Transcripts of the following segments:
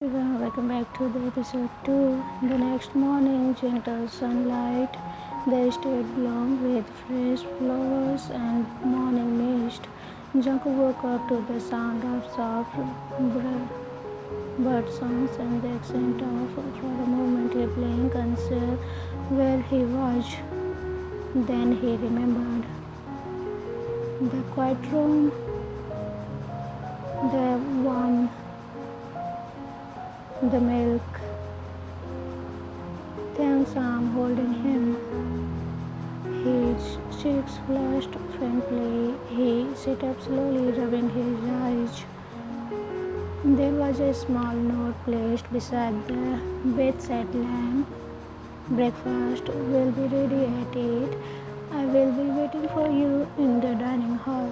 Everyone, welcome back to the episode 2. The next morning, gentle sunlight, the estate bloomed with fresh flowers and morning mist. Jungkook woke up to the sound of soft bird songs and the accent of, for a moment, he blinked unsure where he was. Then he remembered the quiet room, the warm, the milk. Thanks, arm holding him. His cheeks flushed faintly. He sat up slowly, rubbing his eyes. There was a small note placed beside the bedside lamp. Breakfast will be ready at 8. I will be waiting for you in the dining hall.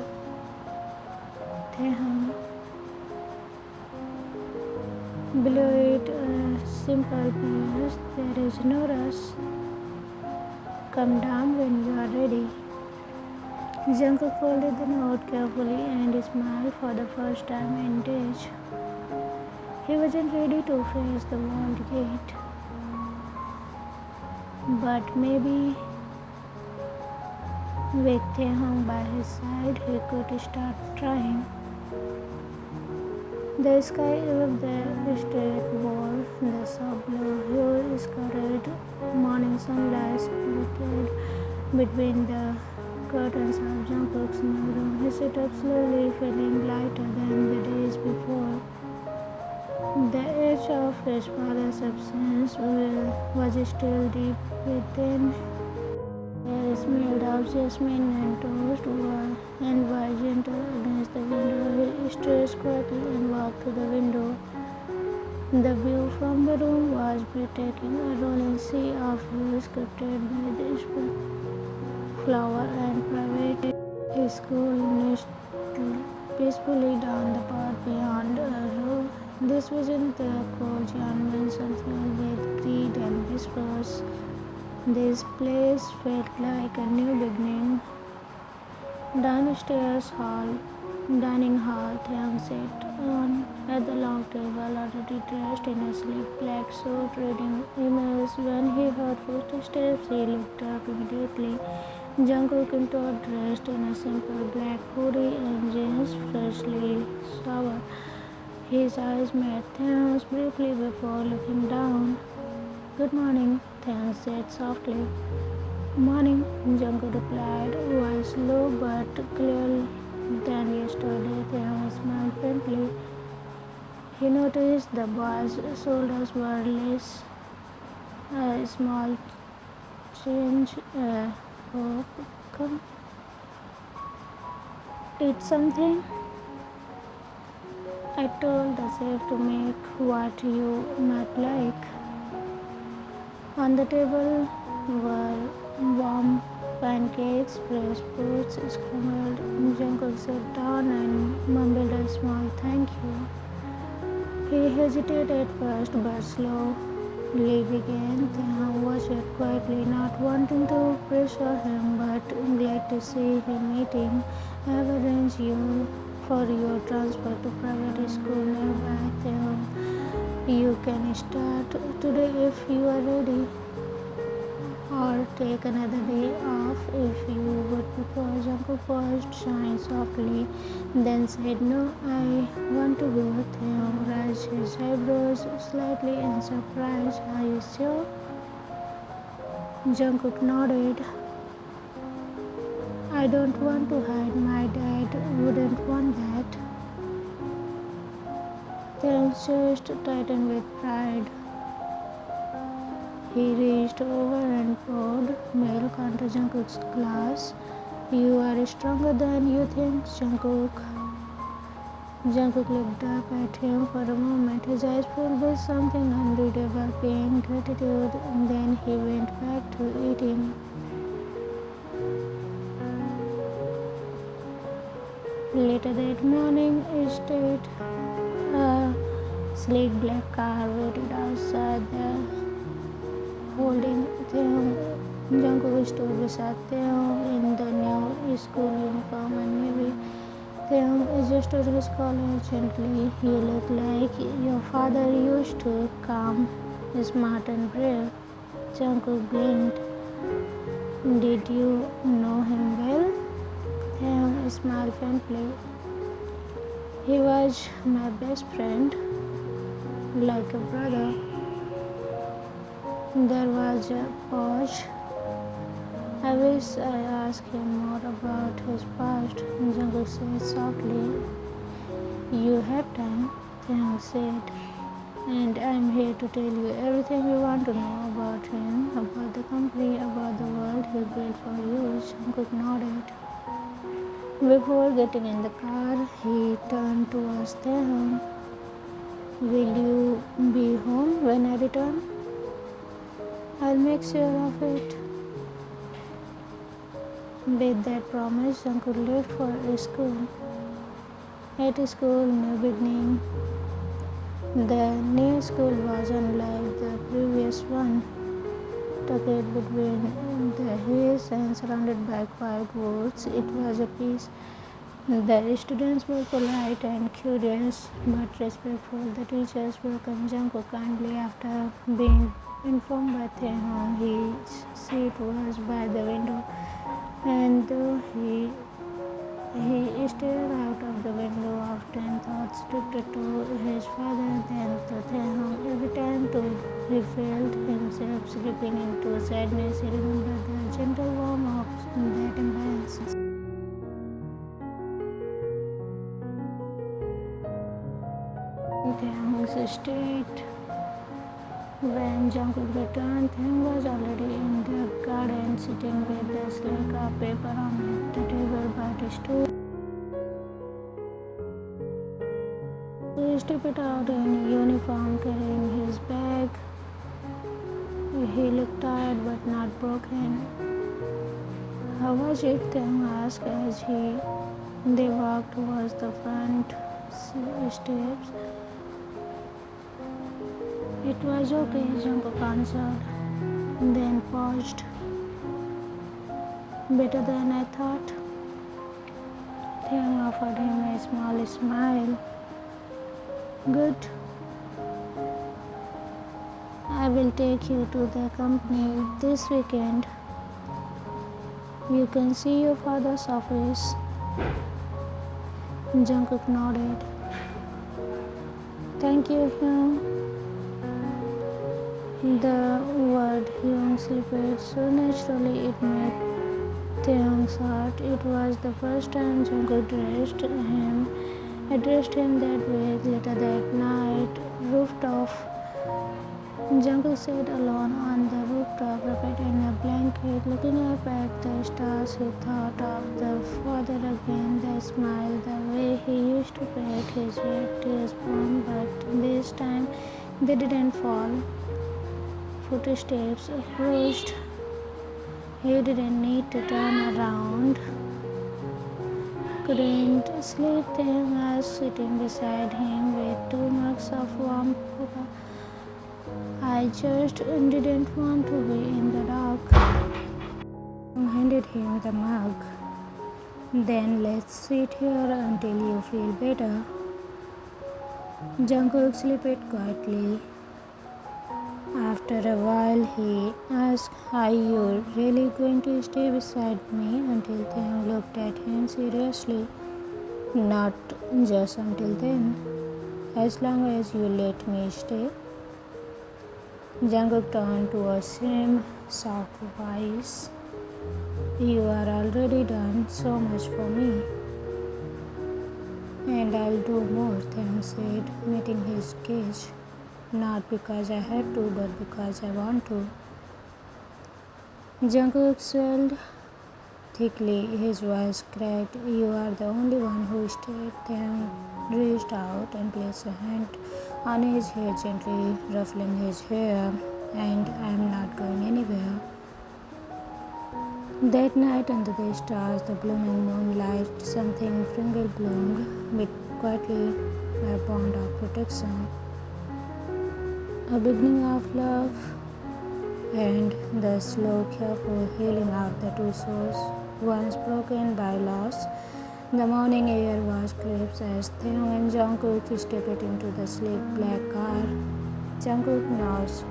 Taekook. Below it, a simple PS. There is no rush. Come down when you are ready. Jungkook folded the note carefully and smiled for the first time in days. He wasn't ready to face the world yet. But maybe with Taekook by his side, he could start trying. The sky above the estate wall, the soft blue hue scattered morning sunlight splattered between the curtains of Jungkook's new room. He sat up slowly, feeling lighter than the days before. The edge of his father's absence was still deep within. The air smelled of jasmine and toast and was gentle against the window. He stretched quietly and walked to the window. The view from the room was breathtaking, a rolling sea of hills sculpted by the flower and private school nest peacefully down the path beyond a row. This wasn't the cozy unmentioned filled with greed and whispers. This place felt like a new beginning. Downstairs dining hall, Taekook sat at the long table, already dressed in a sleek black suit, reading emails. When he heard footsteps, he looked up immediately. Jungkook, dressed in a simple black hoodie and jeans, freshly showered. His eyes met Taekook's briefly before looking down. Good morning, Taekook said softly. Morning, Jungkook replied, voice low but clear than yesterday. Taekook smiled faintly. He noticed the boy's shoulders were less. A small change. Oh, come. Eat something? I told the chef to make what you might like. On the table were warm pancakes, fresh fruits, scrambled. Jungkook sat down and mumbled a small thank you. He hesitated at first, but slowly began. Taekook watched quietly, not wanting to pressure him, but glad to see him eating. I have arranged you for your transfer to private school nearby. Taekook, you can start today if you are ready, or take another day off if you would prefer. Jungkook paused, sighing softly, then said, No, I want to go. Taekook raised his eyebrows slightly in surprise. Are you sure? Jungkook nodded. I don't want to hide. My dad wouldn't want that. Taekook's chest tightened with pride. He reached over and poured milk onto Jungkook's glass. You are stronger than you think, Jungkook. Jungkook looked up at him for a moment, his eyes filled with something unreadable, pain, gratitude, and then he went back to eating. Later that morning, a sleek black car waited outside the holding Taekook. Jungkook stood beside Taekook in the new school uniform and navy Taehyung adjusted his collar gently. You look like your father used to, calm, smart and brave. Jungkook blinked. Did you know him well? Taehyung smiled faintly. He was my best friend, like a brother. There was a pause. I wish I asked him more about his past, Jungkook said softly. You have time, Taehyung said, and I'm here to tell you everything you want to know about him, about the company, about the world he built for you. Jungkook nodded. Before getting in the car, he turned towards Taehyung. Will you be home when I return? I'll make sure of it. With that promise, Jungkook left for school. At school, new beginning. The new school was unlike the previous one, tucked between the hills and surrounded by quiet woods. It was a peace. The students were polite and curious, but respectful. The teachers welcomed Jungkook kindly after being informed by Taehyung his seat was by the window, and he stared out of the window. Often thoughts drifted to his father, then to Taehyung. Every time he felt himself slipping into sadness, he remembered the gentle warmth of that embrace. Taehyung's state. When Jungkook returned, Taehyung was already in the garden, sitting with the slack of paper on the table by the stool. He stepped out in uniform, carrying his bag. He looked tired but not broken. How was it? Taehyung asked as they walked towards the front steps. It was okay, Jungkook answered, then paused. Better than I thought. Taehyung offered him a small smile. Good. I will take you to the company this weekend. You can see your father's office. Jungkook nodded. Thank you, Hyung. The word Hyung slipped so naturally it made Taehyung's heart. It was the first time Jungkook addressed him that way. Later that night, rooftop. Jungkook sat alone on the rooftop, wrapped in a blanket, looking up at the stars. He thought of the father again, the smile, the way he used to pat his red tears bomb, but this time they didn't fall. Footsteps approached. He didn't need to turn around. Couldn't sleep. Taehyung was sitting beside him with two mugs of warm cocoa. I just didn't want to be in the dark. I handed him the mug. Then let's sit here until you feel better. Jungkook slept quietly. After a while, he asked, are you really going to stay beside me until Taehyung looked at him seriously? Not just until then. As long as you let me stay. Jungkook turned towards him, soft voice. You are already done so much for me. And I'll do more, Taehyung said, meeting his gaze. Not because I have to, but because I want to. Jungkook swelled thickly, his voice cracked. You are the only one who stayed. Taehyung reached out and placed a hand on his head, gently ruffling his hair. And I am not going anywhere. That night under the stars, the blooming moonlight, something Pringle bloomed, but quietly a bond of protection. A beginning of love and the slow, careful healing of the two souls, once broken by loss, The morning air was crisp as Taehyung and Jungkook stepped into the sleek black car. Jungkook nods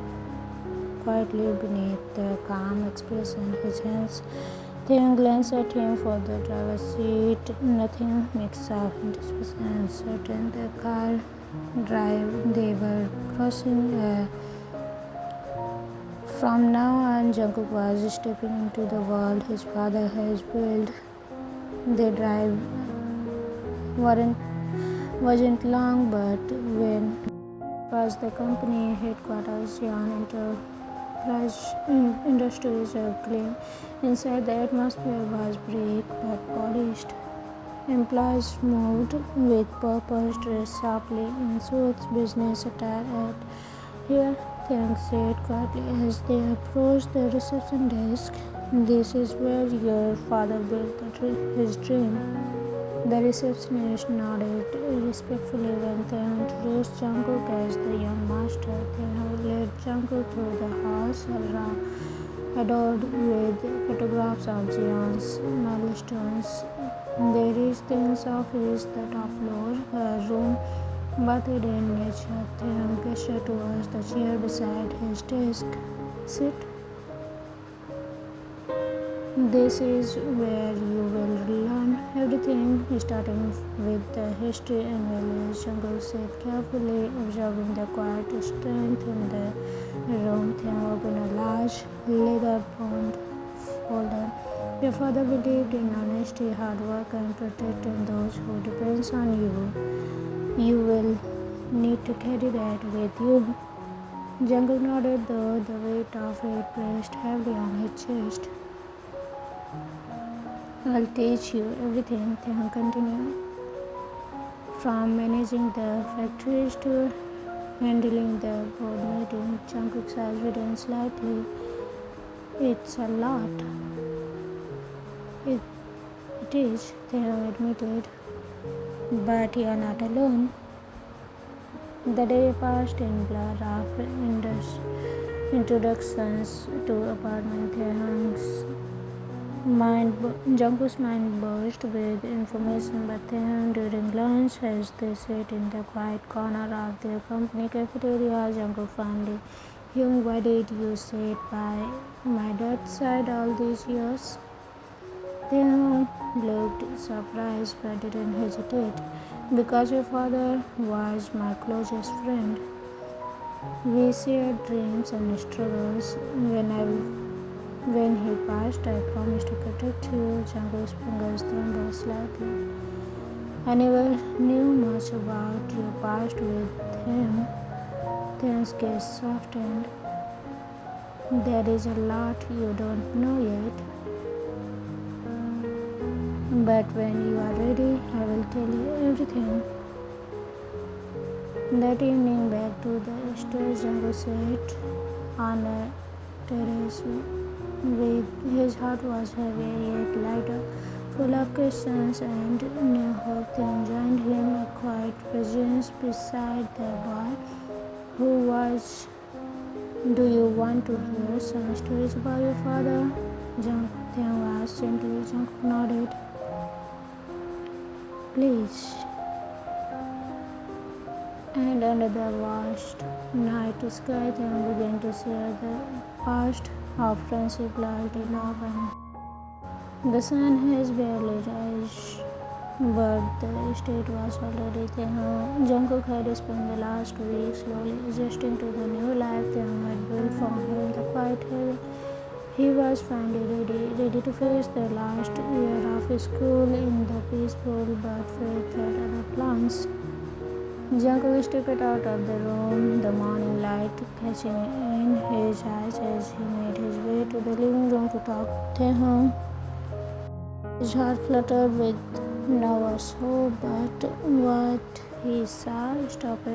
quietly beneath the calm expression. His hands Taehyung glanced at him for the driver's seat. Nothing mix of anticipation and certain the car drive they were crossing from now on. Jungkook was stepping into the world his father has built. The drive weren't, wasn't long, but when was the company headquarters, Yan Industries clean. Inside, the atmosphere was bleak but polished. Employees moved with purpose, dressed sharply in suits, business attire at here. Things said quietly as they approached the reception desk. This is where your father built his dream. The receptionist nodded respectfully when they introduced Jungkook as the young master. They led Jungkook through the halls adorned with photographs of Jeon's milestones. They reached Taehyung's office, the top floor, a room bathed in nature. Taehyung gestured towards the chair beside his desk. Sit. This is where you will learn everything, starting with the history and values. Jungkook said carefully, observing the quiet strength in the room. Taehyung opened a large leather-bound folder. Your father believed in honesty, hard work, and protecting those who depends on you. You will need to carry that with you. Jungkook nodded, though the weight of it pressed heavily on his chest. I'll teach you everything, Taehyung continued. From managing the factories to handling the board meeting. Jungkook's eyes widened slightly. It's a lot. It is, Taehyung admitted. But you're not alone. The day passed in blur of introductions to apartment. Jungkook's mind buzzed with information, but then during lunch, as they sat in the quiet corner of their company cafeteria, Jungkook finally, Hyung, why did you sit by my dad's side all these years? Taehyung looked surprised but didn't hesitate. Because your father was my closest friend. We shared dreams and struggles. When he passed, I promised to protect you. Jungkook's fingers trembled slightly. I never knew much about your past with him. Taehyung's gaze softened. There is a lot you don't know yet. But when you are ready, I will tell you everything. That evening, back to the stage, Jungkook sat on a terrace his heart was heavy yet lighter, full of questions and new hope. Then joined him a quiet presence beside the boy who was. Do you want to hear some stories about your father? Taehyung asked gently. Jungkook nodded. Please. And under the vast night sky, Taehyung began to share the past of friendship, loyalty, love, and the sun has barely risen, but the state was already there. Jungkook had spent the last week slowly adjusting to the new life Taehyung had built for him. The quiet heaven. He was finally ready to face the last year of school in the peaceful but faith-filled other plans. Jungkook stepped out of the room, the morning light catching in his eyes as he made his way to the living room to talk to Taehyung. His heart fluttered with nervous hope, but what he saw stopped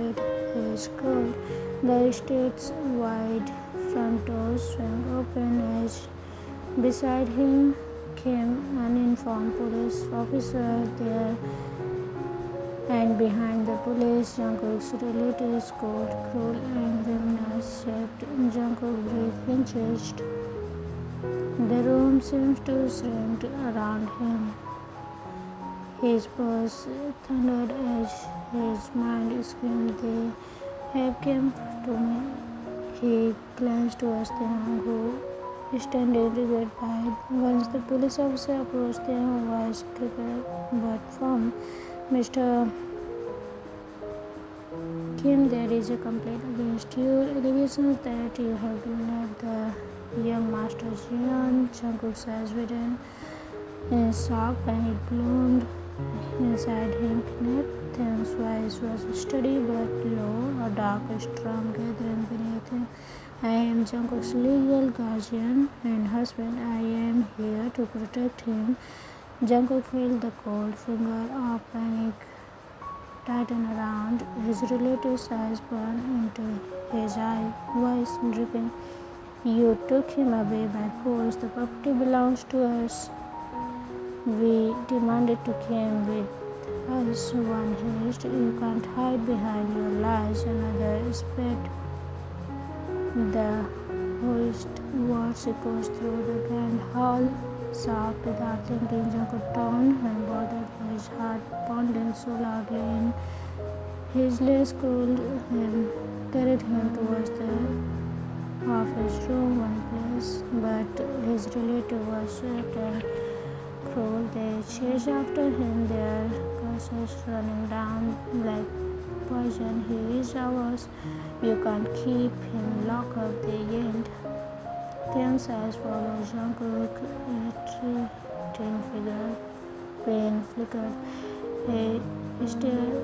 his cold. The estate's wide front doors swung open as beside him came an uniformed police officer there. And behind the police, Jungkook's relatives, cold, cruel, and villainous, shaped Jungkook breath inched. The room seemed to shrink around him. His pulse thundered as his mind screamed, "They have come to me." He glanced towards Taekook, who standing rigid by. Once the police officer approached, Taekook's voice cracked but firm. "Mr. Kim, there is a complaint against you. Allegations that you have kidnapped the young master Jian," Jungkook says, written in shock, panic bloomed inside him. Kidnapped? Taekook's voice was steady but low, a dark storm gathering beneath him. "I am Jungkook's legal guardian and husband. I am here to protect him." Jungkook felt the cold finger of panic tighten around his relative's eyes, burned into his eye, voice dripping. "You took him away by force. The property belongs to us. We demanded to come with us." One hissed, "You can't hide behind your lies." Another spat. The hoist words echoed through the grand hall, soft without thinking. Jungkook turned and bothered, his heart pounding so loudly in his legs cooled him, carried him towards the office room, one place, but his relative was swift and cruel. They chased after him, their curses running down like poison. "He is ours. You can't keep him locked up," they yelled. Taekook's eyes followed Jungkook's retreating figure. Pain flickered. He stared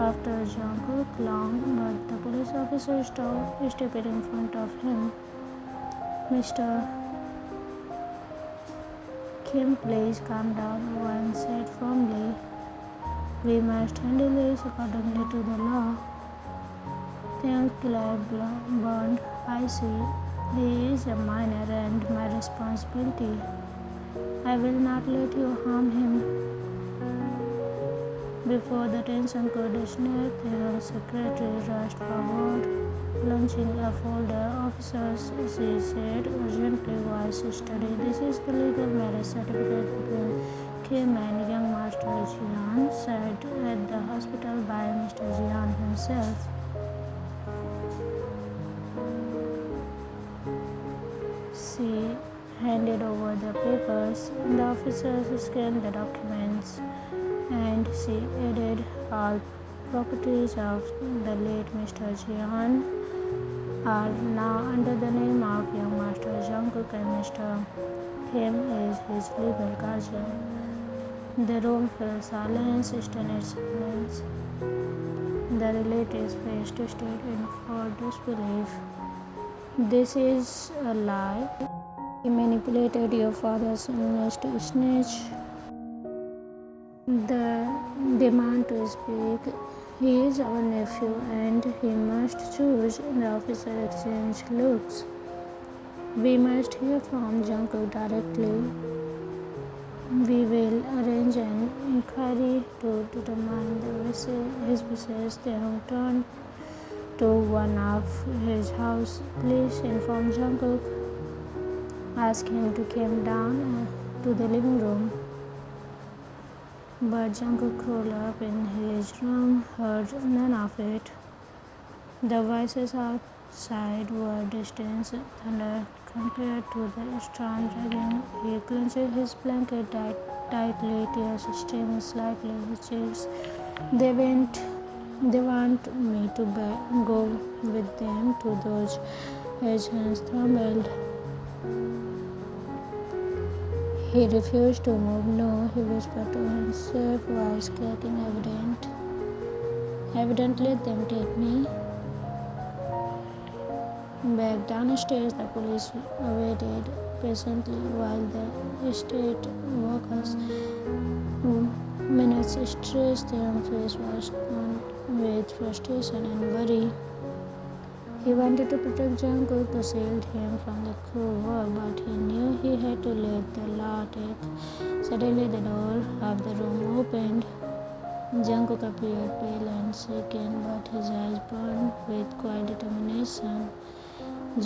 after Jungkook long, but the police officer stepped in front of him. "Mr. Kim, please calm down," one said firmly. "We must handle this accordingly to the law." Taekook's glare burned. "I see. He is a minor and my responsibility. I will not let you harm him." Before the tension could snap, Taekook's secretary rushed forward, launching a folder. "Officers," she said urgently, voice steady, "this is the legal marriage certificate between Kim and young Master Jian, signed at the hospital by Mr. Jian himself." She handed over the papers. The officers scanned the documents, and she added, "All properties of the late Mr. Jian are now under the name of young Master Jungkook, and Mr. Kim is his legal guardian." The room fell silence, stunned silence. The relatives' face twisted in for disbelief. "This is a lie. He manipulated your father's illness to snatch the demand to speak. He is our nephew and he must choose." The officer exchanged looks. "We must hear from Jungkook directly. We will arrange an inquiry to determine his wishes." Taekook turned to one of his house. "Please inform Jungkook. Ask him to come down to the living room." But Jungkook, curled up in his room, heard none of it. The voices outside were distant thunder compared to the storm raging. He clenched his blanket tightly, tears streaming slightly his cheeks. They want me to go with them to those." His hands trembled. He refused to move. "No," he whispered to himself, voice cracking, "Evidently let them take me back downstairs." The police waited patiently while the estate workers minutes stressed. Their face was torn with frustration and worry. He wanted to protect Jungkook, to shield him from the cruel world, but he knew he had to let the law take. Suddenly the door of the room opened. Jungkook appeared pale and shaken, but his eyes burned with quiet determination.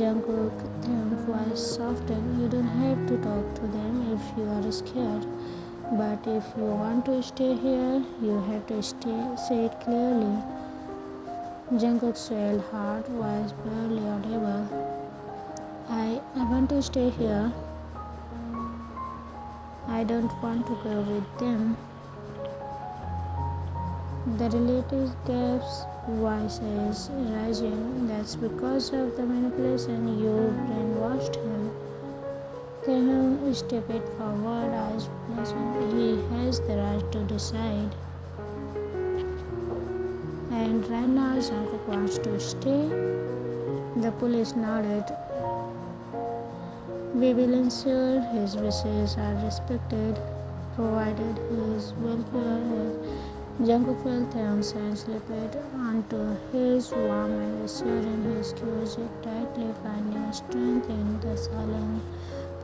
"Jungkook," Taekook's voice softened, "you don't have to talk to them if you are scared." But if you want to stay here, you have to say it clearly. Jungkook's swelled heart was barely audible. I want to stay here. I don't want to go with them. The relatives gasped, voices rising. That's because of the manipulation you brainwashed him. Taehyung stepped forward, eyes flashing. He has the right to decide. And right now Jungkook wants to stay. The police nodded. We will ensure his wishes are respected, provided his welfare. Jungkook felt Taehyung's hand slipped onto his warm and reassuring. His closed tightly, finding strength in the silent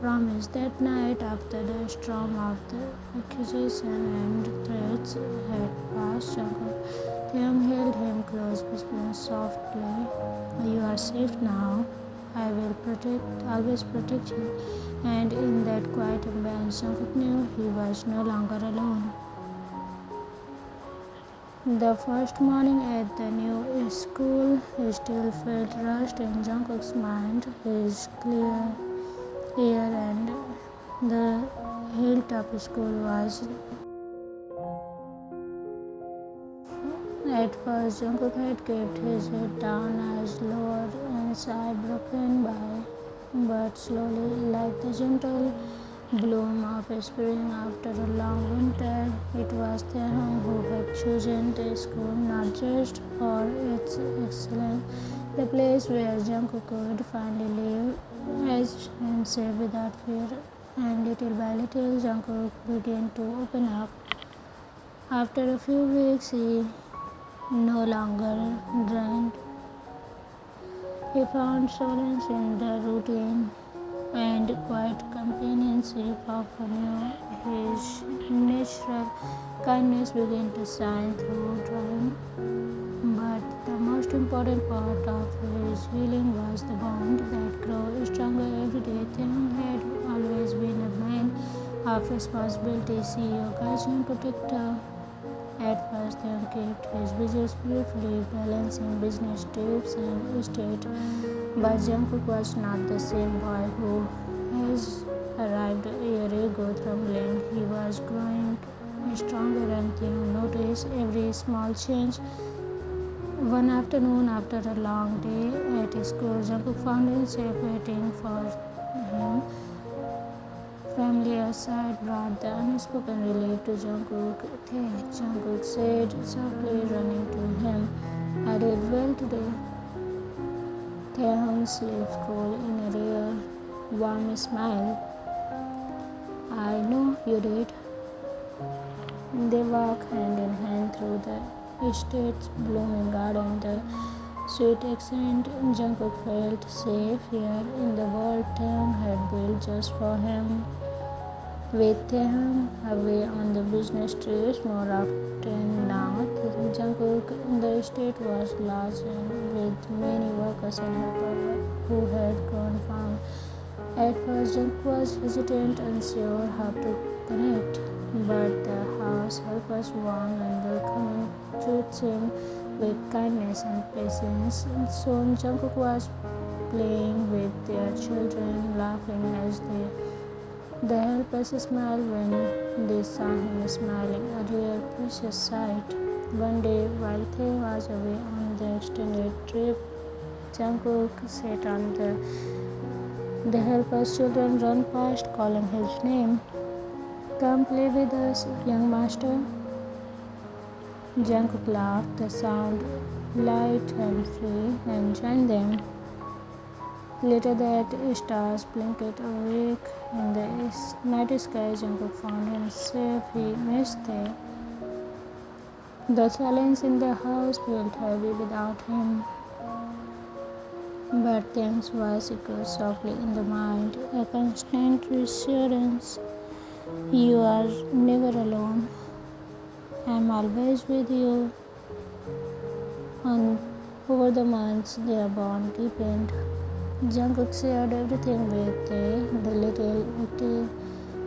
promise. That night, after the storm of the accusation and threats had passed, Taehyung held him close, whispering softly, "You are safe now. I will always protect you." And in that quiet embrace, Jungkook knew he was no longer alone. The first morning at the new school still felt rushed in Jungkook's mind. His clear air and the hilltop school was. At first, Jungkook had kept his head down, eyes lowered, and sigh broken by, but slowly, like the gentle bloom of spring after a long winter, it was Taehyung who had chosen the school not just for its excellence, the place where Jungkook could finally live as himself without fear. And little by little, Jungkook began to open up. After a few weeks, he no longer drank. He found solace in the routine and quiet companionship of a new. His natural kindness began to shine through time. But the most important part of his healing was the bond that grew stronger every day. Taehyung had always been a man of responsibility, CEO, guardian, protector. At first, Taehyung kept his business briefly, balancing business trips and estate. But Jungkook was not the same boy who has arrived a year ago trembling. He was growing stronger, and Taehyung noticed every small change. One afternoon, after a long day at school, Jungkook found himself waiting for him. Family aside brought the unspoken relief to Jungkook. Jungkook said softly, running to him, "I did well today." Taehyung's lips cooled in a rare, warm smile. "I know you did." They walked hand in hand through the estate's blooming garden. The sweet accent Jungkook felt safe here in the world Taehyung had built just for him. With Taehyung away on the business trips more often now, Jungkook in the estate was large and with many workers and helpers who had grown fond. At first, Jungkook was hesitant, unsure how to connect, but the house helpers warm and welcoming treated him with kindness and patience. Soon, Jungkook was playing with their children, laughing as the helpers smiled when they saw him smiling, a rare, precious sight. One day, while Tae was away on the extended trip, Jungkook sat on the helper's children ran past, calling his name. "Come play with us, young master." Jungkook laughed, the sound light and free, and joined them. Later that stars blinked awake in the night sky. Jungkook found himself he missed them. The silence in the house felt heavy without him. But Taehyung's voice echoed softly in the mind, a constant reassurance. "You are never alone. I am always with you." And over the months, their bond deepened. Jungkook shared everything with the little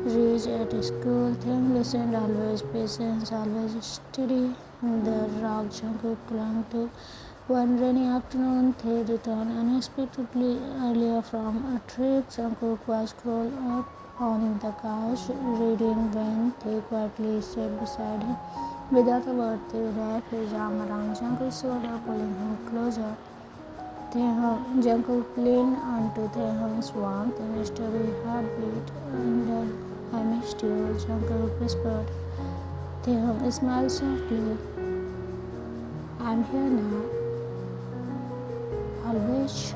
reach at school. Taehyung listened, always patient, always steady. The rock Jungkook clung to. One rainy afternoon, they returned unexpectedly earlier from a trip. Jungkook was curled up on the couch, reading when they quietly sat beside him. Without a word, they wrapped his arm around Jungkook's shoulder, pulling him closer. Jungkook leaned onto Taehyung's warmth and steady heartbeat. Under I missed you, Jungkook whispered. Taehyung smiled softly. I'm here now. Always.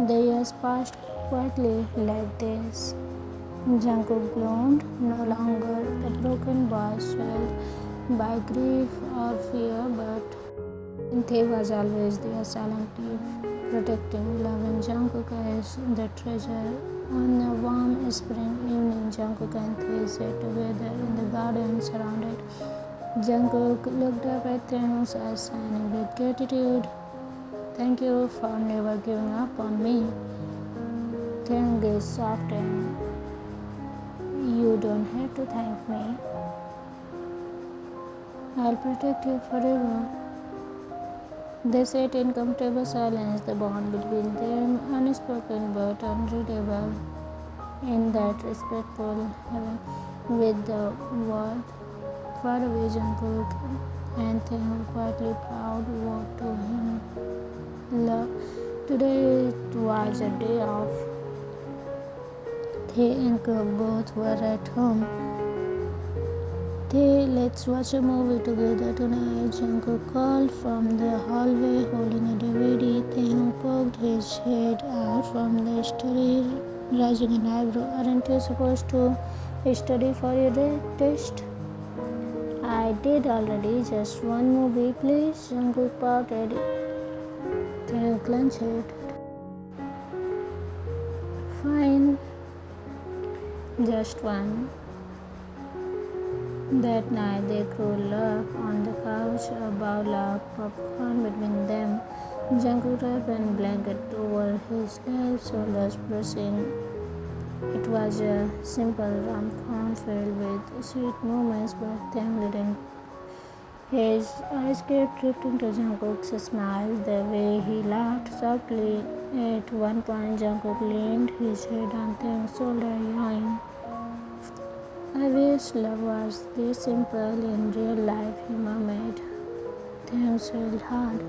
The years passed quietly like this. Jungkook bloomed, no longer a broken boy swelled by grief or fear, but Tae was always there, silently protecting, loving Jungkook as the treasure. On a warm spring evening, Jungkook and Tae sat together in the garden, surrounded. Jungkook looked up at Taehyung's eyes, shining with gratitude. Thank you for never giving up on me. Taehyung gazed soft and you don't have to thank me. I'll protect you forever. They sat in comfortable silence, the bond between them unspoken but unreadable. In that respectful heaven, with the word far away, Jungkook and Taehyung quietly proud walked to him. Love. Today it was a day off. Tae and Kook both were at home. Tae, let's watch a movie together tonight. Jungkook called from the hallway holding a DVD. Taehyung poked his head out from the study, raising an eyebrow. Aren't you supposed to study for your test? I did already. Just one movie, please. Jungkook pouted. Taehyung clenched. Fine. Just one. That night they curled up on the couch, a bowl of popcorn between them. Jungkook wrapped a blanket over his left shoulders, brushing. It was a simple rom-com filled with sweet moments, but Taehyung didn't. His eyes kept drifting to Jungkook's smile, the way he laughed softly. At one point, Jungkook leaned his head on Taehyung's shoulder, yawning. I wish love was this simple in real life, he murmured. Taehyung swelled hard.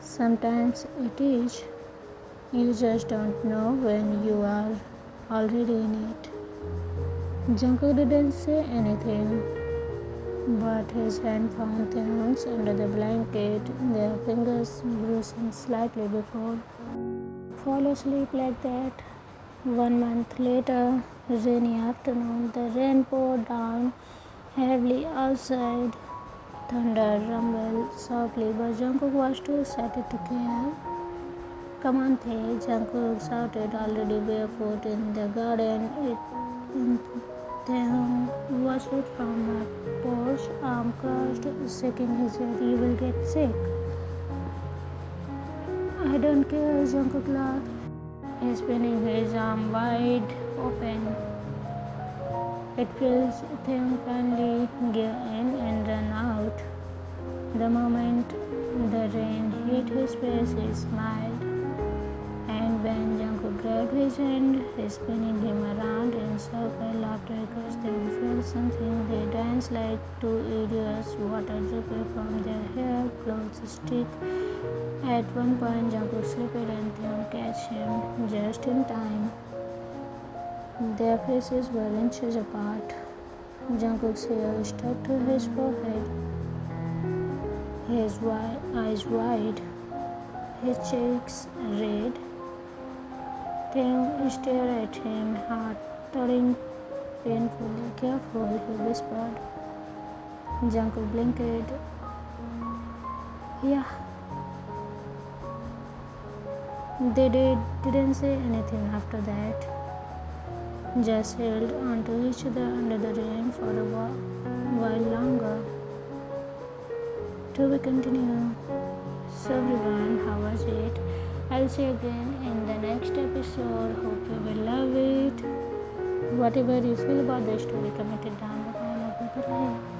Sometimes it is. You just don't know when you are already in it. Jungkook didn't say anything, but his hand found Taehyung's under the blanket, their fingers bruising slightly before fall asleep like that. 1 month later, rainy afternoon, the rain poured down heavily outside. Thunder rumbled softly, but Jungkook was too excited to care. Come on, Tae, Jungkook shouted, already barefoot in the garden. Taehyung watched it from a porch, arm crossed, shaking his head. You will get sick. I don't care, Jungkook laughed, spinning his arm wide open. It feels Taehyung finally gave in and ran out. The moment the rain hit his face, he smiled. And when Jungkook grabbed his hand, spinning him around in circle, laughter echoed. They felt something. They danced like two idiots, water dripping from their hair, clothes stick. At one point, Jungkook slipped and Taehyung catch him just in time. Their faces were inches apart. Jungkook's hair stuck to his forehead, his eyes wide, his cheeks red. Taehyung stared at him, heart thudding painfully. Careful, he whispered. Jungkook blinked. Yeah. They didn't say anything after that. Just held onto each other under the rain for a while longer. To be continued. So everyone, how was it? I'll see you again in the next episode. Hope you will love it. Whatever you feel about the story, comment it down below. I love you. Bye.